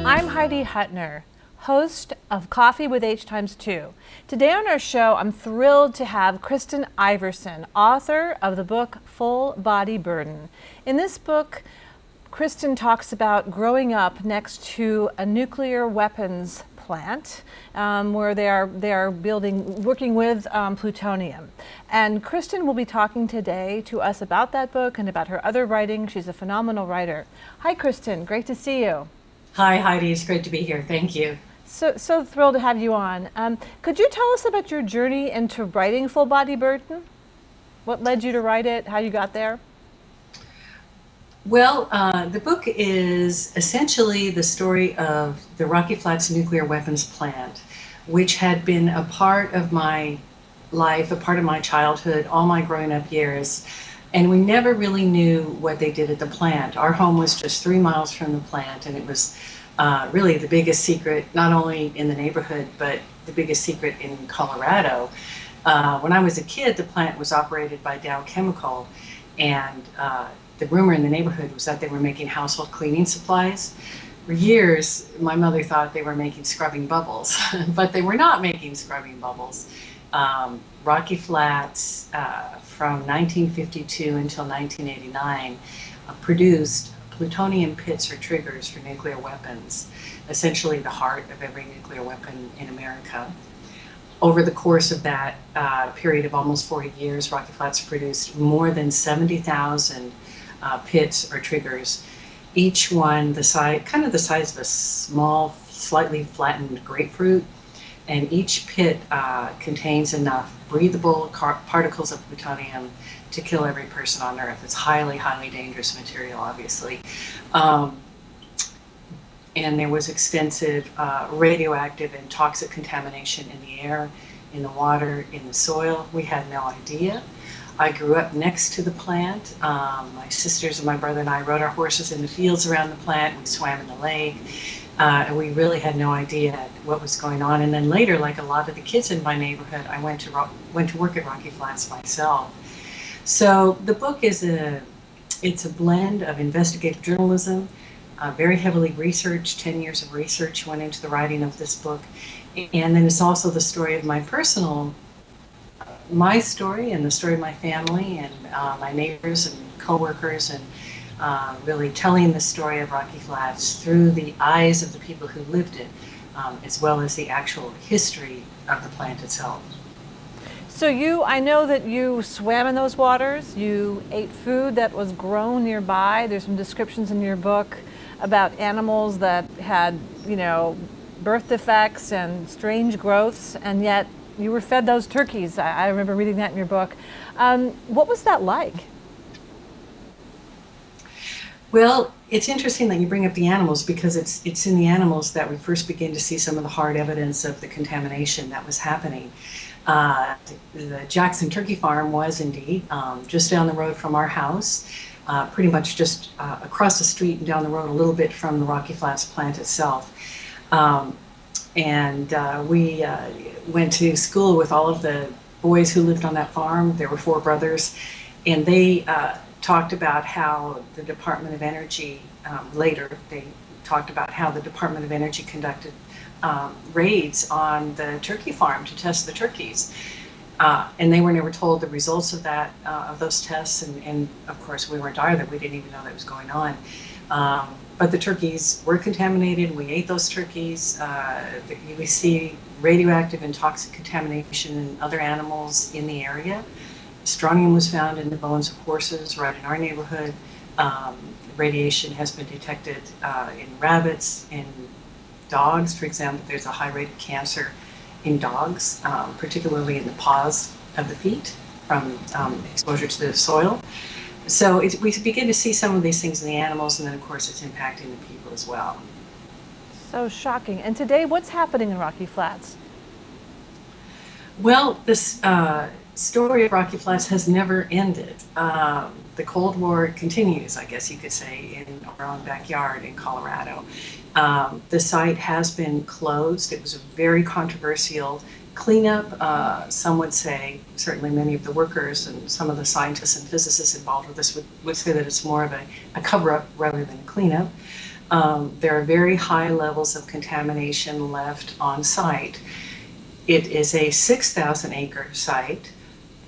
I'm Heidi Hutner, host of Coffee with Hx2. Today on our show, I'm thrilled to have Kristen Iversen, author of the book Full Body Burden. In this book, Kristen talks about growing up next to a nuclear weapons plant where they are working with plutonium. And Kristen will be talking today to us about that book and about her other writing. She's a phenomenal writer. Hi, Kristen. Great to see you. Hi, Heidi. It's great to be here. Thank you. So thrilled to have you on. Could you tell us about your journey into writing Full Body Burden? What led you to write it? How you got there? Well, the book is essentially the story of the Rocky Flats nuclear weapons plant, which had been a part of my life, a part of my childhood, all my growing up years. And we never really knew what they did at the plant. Our home was just 3 miles from the plant, and it was really the biggest secret, not only in the neighborhood, but the biggest secret in Colorado. When I was a kid, the plant was operated by Dow Chemical, and the rumor in the neighborhood was that they were making household cleaning supplies. For years, my mother thought they were making scrubbing bubbles, but they were not making scrubbing bubbles. Rocky Flats, from 1952 until 1989, produced plutonium pits or triggers for nuclear weapons, essentially the heart of every nuclear weapon in America. Over the course of that period of almost 40 years, Rocky Flats produced more than 70,000 pits or triggers, each one the size of a small, slightly flattened grapefruit. And each pit contains enough breathable particles of plutonium to kill every person on Earth. It's highly, highly dangerous material, obviously. And there was extensive radioactive and toxic contamination in the air, in the water, in the soil. We had no idea. I grew up next to the plant. My sisters and my brother and I rode our horses in the fields around the plant. We swam in the lake. And we really had no idea what was going on. And then later, like a lot of the kids in my neighborhood, I went to work at Rocky Flats myself. So the book it's a blend of investigative journalism, very heavily researched. 10 years of research went into the writing of this book. And then it's also the story of my story and the story of my family and my neighbors and coworkers, and really telling the story of Rocky Flats through the eyes of the people who lived it, as well as the actual history of the plant itself. So I know that you swam in those waters, you ate food that was grown nearby. There's some descriptions in your book about animals that had, birth defects and strange growths, and yet you were fed those turkeys. I remember reading that in your book. What was that like? Well, it's interesting that you bring up the animals, because it's in the animals that we first begin to see some of the hard evidence of the contamination that was happening. The Jackson Turkey Farm was indeed just down the road from our house, pretty much just across the street and down the road a little bit from the Rocky Flats plant itself. We went to school with all of the boys who lived on that farm. There were 4 brothers, and they talked about how the Department of Energy, later they talked about how the Department of Energy conducted raids on the turkey farm to test the turkeys. And they were never told the results of those tests, and of course we weren't either. We didn't even know that was going on. But the turkeys were contaminated. We ate those turkeys. We see radioactive and toxic contamination in other animals in the area. Strontium was found in the bones of horses right in our neighborhood. Radiation has been detected in rabbits, in dogs. For example, there's a high rate of cancer in dogs, particularly in the paws of the feet from exposure to the soil. So we begin to see some of these things in the animals, and then of course it's impacting the people as well. So shocking. And today, what's happening in Rocky Flats? Well, this story of Rocky Flats has never ended. The Cold War continues, I guess you could say, in our own backyard in Colorado. The site has been closed. It was a very controversial cleanup. Some would say, certainly many of the workers and some of the scientists and physicists involved with this would say that it's more of a cover-up rather than a cleanup. There are very high levels of contamination left on site. It is a 6,000 acre site.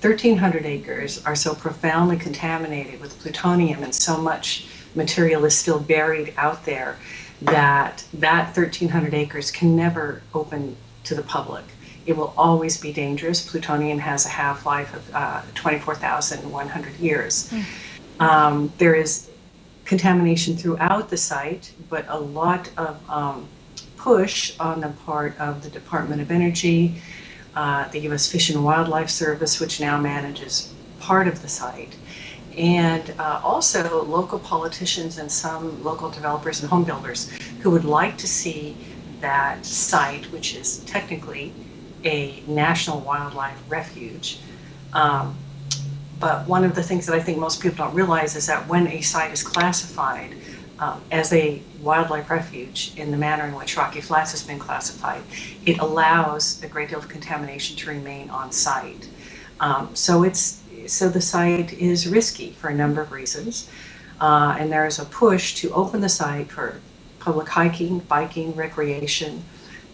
1,300 acres are so profoundly contaminated with plutonium, and so much material is still buried out there that 1,300 acres can never open to the public. It will always be dangerous. Plutonium has a half-life of 24,100 years. There is contamination throughout the site, but a lot of push on the part of the Department of Energy, the U.S. Fish and Wildlife Service, which now manages part of the site, and also local politicians and some local developers and home builders who would like to see that site, which is technically a national wildlife refuge. But one of the things that I think most people don't realize is that when a site is classified as a wildlife refuge in the manner in which Rocky Flats has been classified, it allows a great deal of contamination to remain on site. So the site is risky for a number of reasons, and there is a push to open the site for public hiking, biking, recreation,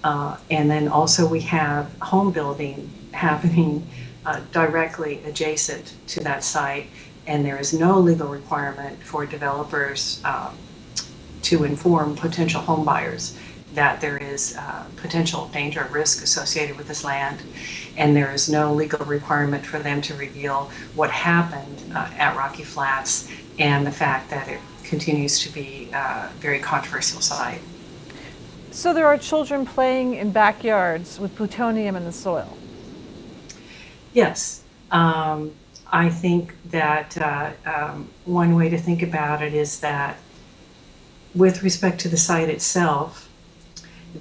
and then also we have home building happening directly adjacent to that site, and there is no legal requirement for developers to inform potential home buyers that there is potential danger or risk associated with this land, and there is no legal requirement for them to reveal what happened at Rocky Flats and the fact that it continues to be a very controversial site. So there are children playing in backyards with plutonium in the soil. Yes. I think that one way to think about it is that with respect to the site itself,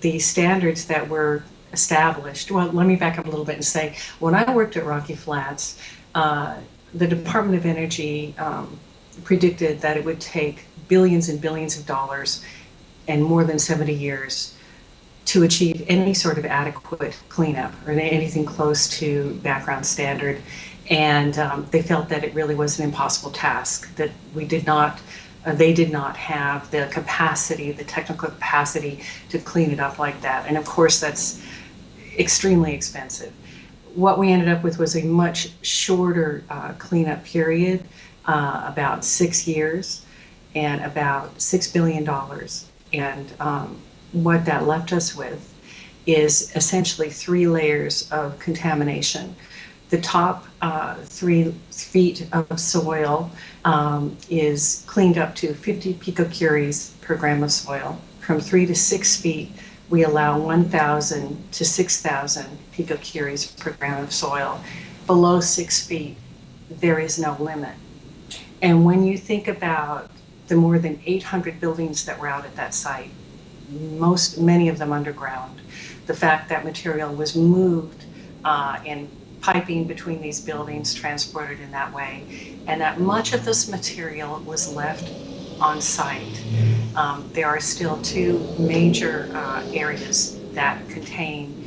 the standards that were established, well, let me back up a little bit and say, when I worked at Rocky Flats, the Department of Energy predicted that it would take billions and billions of dollars and more than 70 years to achieve any sort of adequate cleanup or anything close to background standard. And they felt that it really was an impossible task, that they did not have the capacity, the technical capacity to clean it up like that. And of course, that's extremely expensive. What we ended up with was a much shorter cleanup period, about 6 years and about $6 billion. And what that left us with is essentially 3 layers of contamination. The top 3 feet of soil is cleaned up to 50 picocuries per gram of soil. From 3 to 6 feet, we allow 1,000 to 6,000 picocuries per gram of soil. Below 6 feet, there is no limit. And when you think about the more than 800 buildings that were out at that site, many of them underground, the fact that material was moved in piping between these buildings, transported in that way, and that much of this material was left on site. There are still 2 major areas that contain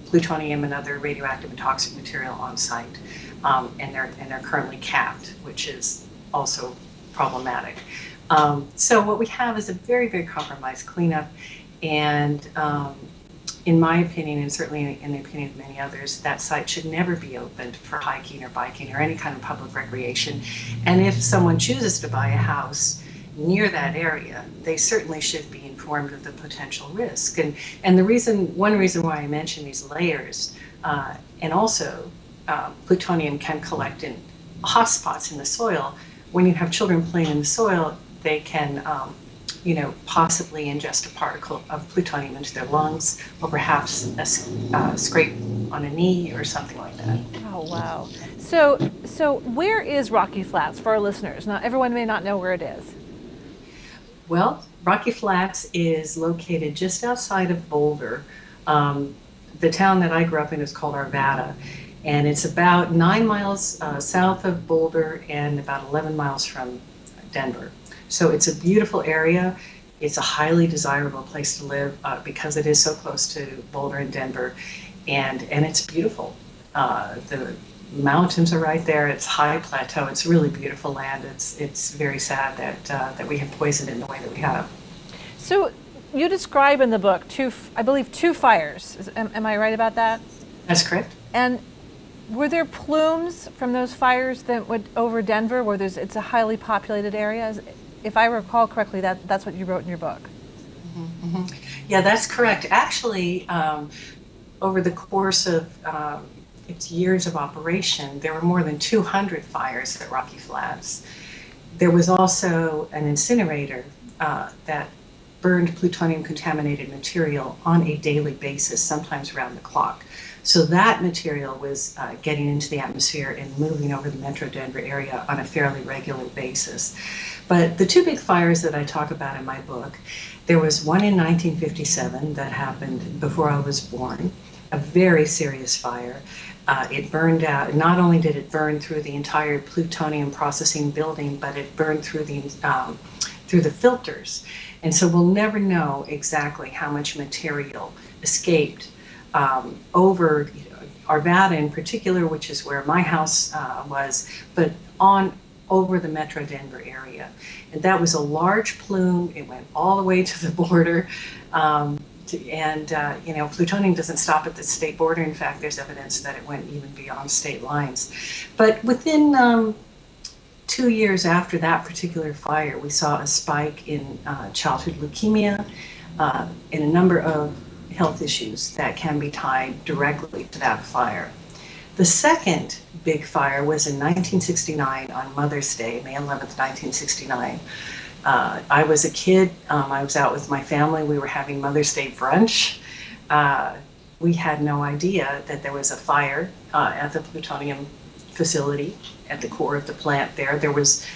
plutonium and other radioactive and toxic material on site, and they're currently capped, which is also problematic. So what we have is a very, very compromised cleanup, and in my opinion, and certainly in the opinion of many others, that site should never be opened for hiking or biking or any kind of public recreation. And if someone chooses to buy a house near that area, they certainly should be informed of the potential risk. And one reason why I mention these layers, and also plutonium can collect in hotspots in the soil. When you have children playing in the soil, they can possibly ingest a particle of plutonium into their lungs, or perhaps a scrape on a knee or something like that. Oh, wow. So where is Rocky Flats for our listeners? Now, everyone may not know where it is. Well, Rocky Flats is located just outside of Boulder. The town that I grew up in is called Arvada, and it's about 9 miles south of Boulder and about 11 miles from Denver. So it's a beautiful area. It's a highly desirable place to live because it is so close to Boulder and Denver, and it's beautiful. The mountains are right there. It's high plateau. It's really beautiful land. It's very sad that we have poisoned it in the way that we have. So you describe in the book I believe two fires. Am I right about that? That's correct. And were there plumes from those fires that went over Denver, where it's a highly populated area? If I recall correctly, that's what you wrote in your book. Mm-hmm. Yeah, that's correct. Actually, over the course of its years of operation, there were more than 200 fires at Rocky Flats. There was also an incinerator that burned plutonium contaminated material on a daily basis, sometimes around the clock. So that material was getting into the atmosphere and moving over the Metro Denver area on a fairly regular basis. But the two big fires that I talk about in my book, there was one in 1957 that happened before I was born, a very serious fire. It burned out. Not only did it burn through the entire plutonium processing building, but it burned through the filters. And so we'll never know exactly how much material escaped over Arvada in particular, which is where my house was, but on over the Metro Denver area. And that was a large plume. It went all the way to the border. Plutonium doesn't stop at the state border. In fact, there's evidence that it went even beyond state lines. But within 2 years after that particular fire, we saw a spike in childhood leukemia, in a number of health issues that can be tied directly to that fire. The second big fire was in 1969 on Mother's Day, May 11th, 1969. I was a kid. I was out with my family. We were having Mother's Day brunch. We had no idea that there was a fire at the plutonium facility at the core of the plant there. There was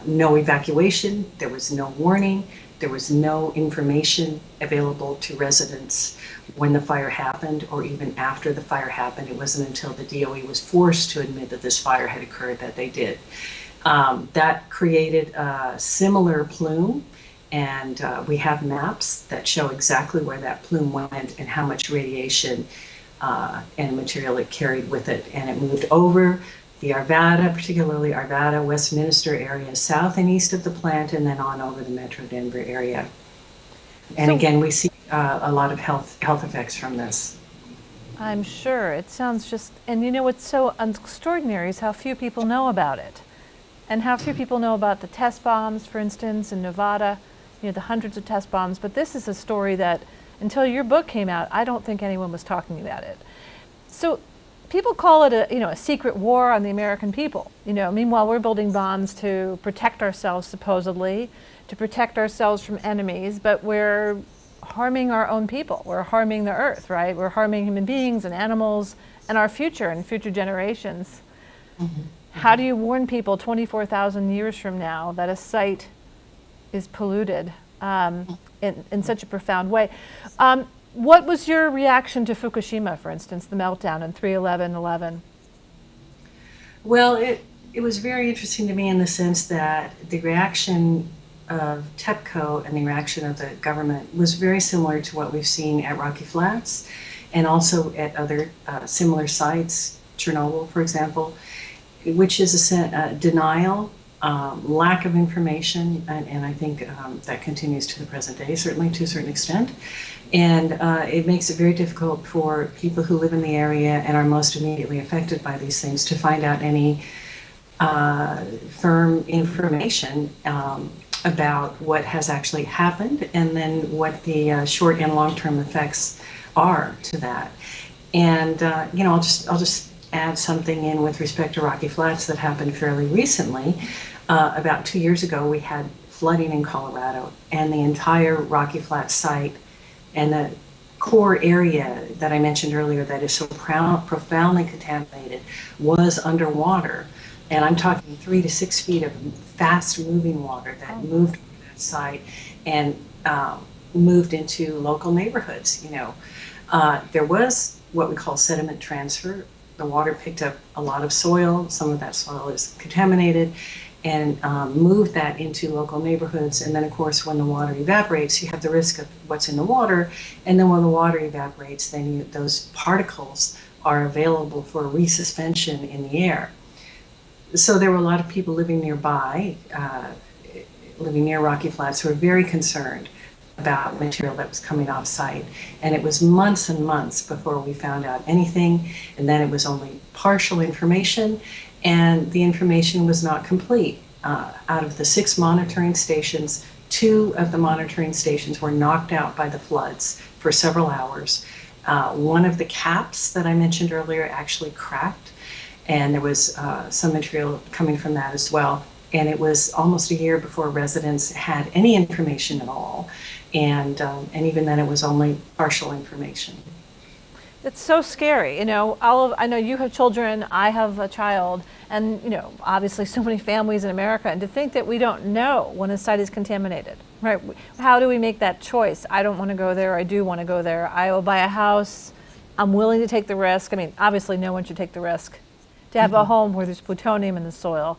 no evacuation. There was no warning. There was no information available to residents when the fire happened or even after the fire happened. It wasn't until the DOE was forced to admit that this fire had occurred that they did. That created a similar plume, and we have maps that show exactly where that plume went and how much radiation and material it carried with it. And it moved over the Arvada, particularly Arvada, Westminster area, south and east of the plant, and then on over the Metro Denver area. And so, again, we see a lot of health effects from this. I'm sure. It sounds just, and what's so extraordinary is how few people know about it. And how few people know about the test bombs, for instance, in Nevada, the hundreds of test bombs. But this is a story that, until your book came out, I don't think anyone was talking about it. So people call it a secret war on the American people. Meanwhile, we're building bombs to protect ourselves, supposedly, to protect ourselves from enemies, but we're harming our own people. We're harming the earth, right? We're harming human beings and animals and our future and future generations. Mm-hmm. How do you warn people 24,000 years from now that a site is polluted in such a profound way? What was your reaction to Fukushima, for instance, the meltdown in 3/11/11? Well, it was very interesting to me in the sense that the reaction of TEPCO and the reaction of the government was very similar to what we've seen at Rocky Flats and also at other similar sites, Chernobyl, for example, which is a denial, lack of information, and I think that continues to the present day, certainly to a certain extent. And it makes it very difficult for people who live in the area and are most immediately affected by these things to find out any firm information about what has actually happened and then what the short and long-term effects are to that. And I'll just add something in with respect to Rocky Flats that happened fairly recently. About 2 years ago, we had flooding in Colorado, and the entire Rocky Flats site and the core area that I mentioned earlier that is so profoundly contaminated was underwater. And I'm talking 3 to 6 feet of fast-moving water that moved over that site and moved into local neighborhoods. There was what we call sediment transfer. The water picked up a lot of soil. Some of that soil is contaminated, and moved that into local neighborhoods. And then, of course, when the water evaporates, you have the risk of what's in the water. And then when the water evaporates, then those particles are available for resuspension in the air. So there were a lot of people living nearby, living near Rocky Flats, who were very concerned about material that was coming off site. And it was months and months before we found out anything. And then it was only partial information, and the information was not complete. Out of the 6 monitoring stations, 2 of the monitoring stations were knocked out by the floods for several hours. One of the caps that I mentioned earlier actually cracked, and there was some material coming from that as well. And it was almost a year before residents had any information at all. And even then it was only partial information. It's so scary. You know, I know you have children, I have a child, and you know, obviously so many families in America, and to think that we don't know when a site is contaminated, right? How do we make that choice? I don't want to go there, I do want to go there. I will buy a house, I'm willing to take the risk. I mean, obviously no one should take the risk to have a home where there's plutonium in the soil,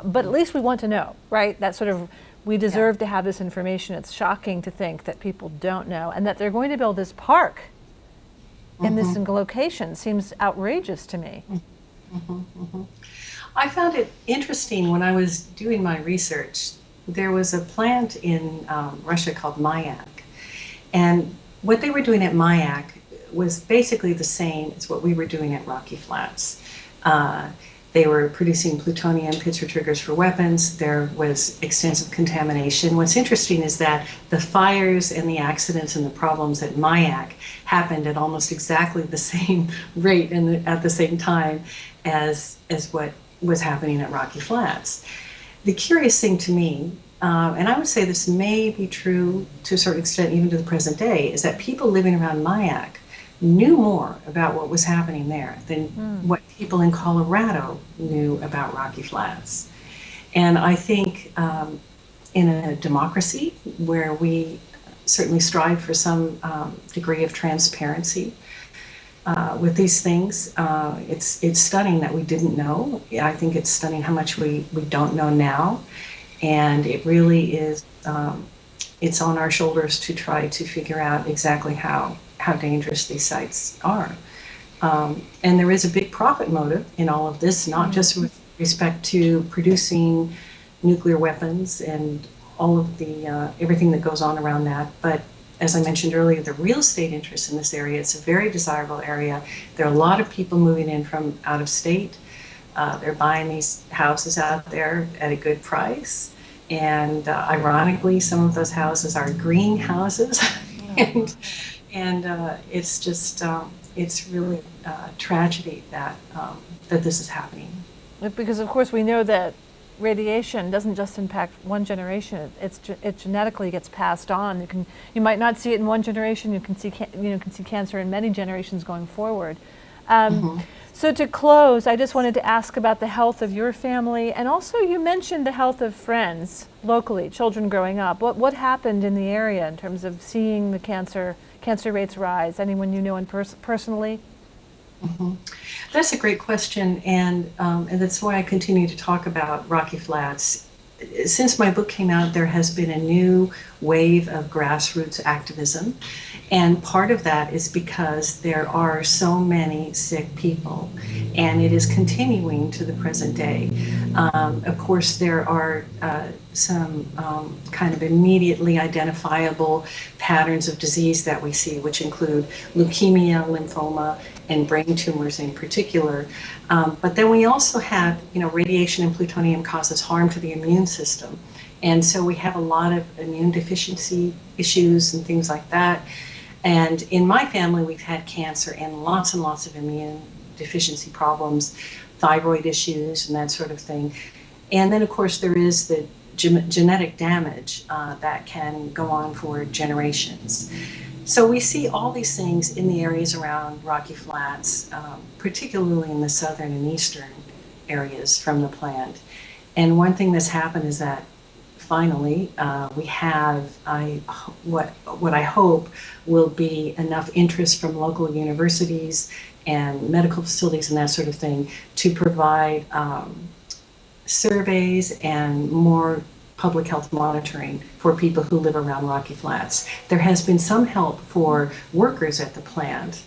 but at least we want to know, right? That sort of, we deserve to have this information. It's shocking to think that people don't know, and that they're going to build this park in this location seems outrageous to me. I found it interesting when I was doing my research. There was a plant in Russia called Mayak, and what they were doing at Mayak was basically the same as what we were doing at Rocky Flats. They were producing plutonium pits or triggers for weapons. There was extensive contamination. What's interesting is that the fires and the accidents and the problems at Mayak happened at almost exactly the same rate and at the same time as what was happening at Rocky Flats. The curious thing to me, and I would say this may be true to a certain extent even to the present day, is that people living around Mayak knew more about what was happening there than what people in Colorado knew about Rocky Flats. And I think in a democracy where we certainly strive for some degree of transparency with these things, it's stunning that we didn't know. I think it's stunning how much we don't know now. And it really is, it's on our shoulders to try to figure out exactly how dangerous these sites are. And there is a big profit motive in all of this, not just with respect to producing nuclear weapons and all of the everything that goes on around that, but as I mentioned earlier, the real estate interest in this area, it's a very desirable area. There are a lot of people moving in from out of state. They're buying these houses out there at a good price. And ironically, some of those houses are green houses. And it's just, it's really a tragedy that this is happening. Because of course we know that radiation doesn't just impact one generation; it genetically gets passed on. You might not see it in one generation. You can see cancer in many generations going forward. So to close, I just wanted to ask about the health of your family, and also you mentioned the health of friends locally, children growing up. What happened in the area in terms of seeing the cancer rates rise? Anyone you know personally? That's a great question, and that's why I continue to talk about Rocky Flats. Since my book came out, there has been a new wave of grassroots activism, and part of that is because there are so many sick people, and it is continuing to the present day. Of course, there are some kind of immediately identifiable patterns of disease that we see, which include leukemia, lymphoma, and brain tumors in particular. But then we also have, radiation and plutonium causes harm to the immune system. And so we have a lot of immune deficiency issues and things like that. And in my family, we've had cancer and lots of immune deficiency problems, thyroid issues and that sort of thing. And then of course there is the genetic damage that can go on for generations. So we see all these things in the areas around Rocky Flats, particularly in the southern and eastern areas from the plant. And one thing that's happened is that finally we have what I hope will be enough interest from local universities and medical facilities and that sort of thing to provide surveys and more public health monitoring for people who live around Rocky Flats. There has been some help for workers at the plant,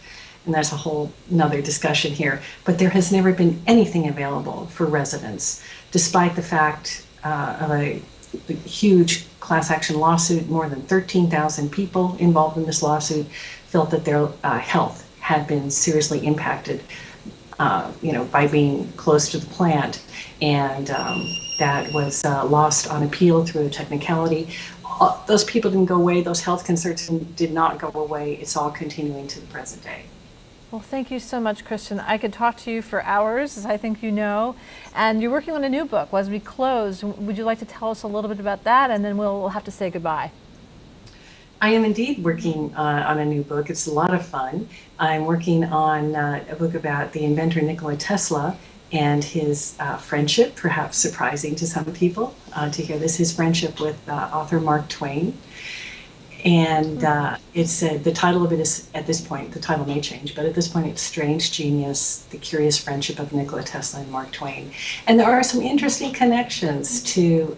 and that's a whole nother discussion here, but there has never been anything available for residents, despite the fact of a a huge class action lawsuit. More than 13,000 people involved in this lawsuit felt that their health had been seriously impacted, by being close to the plant, and that was lost on appeal through a technicality. Those people didn't go away. Those health concerns did not go away. It's all continuing to the present day. Well, thank you so much, Kristen. I could talk to you for hours, as I think you know. And you're working on a new book. As we close, would you like to tell us a little bit about that? And then we'll have to say goodbye. I am indeed working on a new book. It's a lot of fun. I'm working on a book about the inventor Nikola Tesla and his friendship, perhaps surprising to some people to hear this, his friendship with author Mark Twain. And it's the title of it is, at this point, the title may change, but at this point it's Strange Genius, The Curious Friendship of Nikola Tesla and Mark Twain. And there are some interesting connections to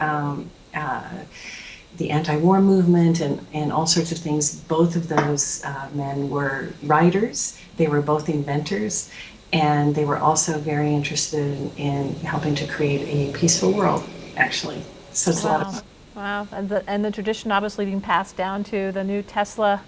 the anti-war movement and all sorts of things. Both of those men were writers, they were both inventors, and they were also very interested in helping to create a peaceful world, actually. So it's a lot of fun. Wow, and the tradition obviously being passed down to the new Tesla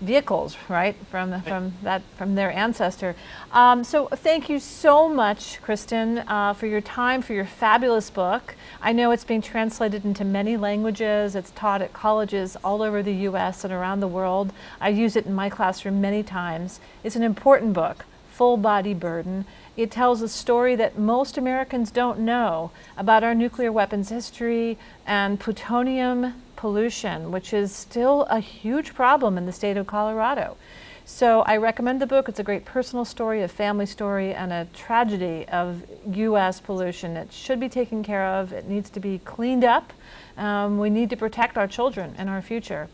vehicles, right, from their ancestor. So thank you so much, Kristen, for your time, for your fabulous book. I know it's being translated into many languages. It's taught at colleges all over the U.S. and around the world. I use it in my classroom many times. It's an important book, Full Body Burden. It tells a story that most Americans don't know about our nuclear weapons history and plutonium pollution, which is still a huge problem in the state of Colorado. So I recommend the book. It's a great personal story, a family story, and a tragedy of U.S. pollution. It should be taken care of. It needs to be cleaned up. We need to protect our children and our future.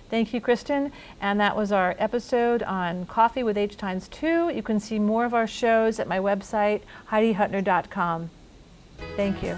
Thank you, Kristen. And that was our episode on Coffee with Hx2. You can see more of our shows at my website, HeidiHutner.com. Thank you.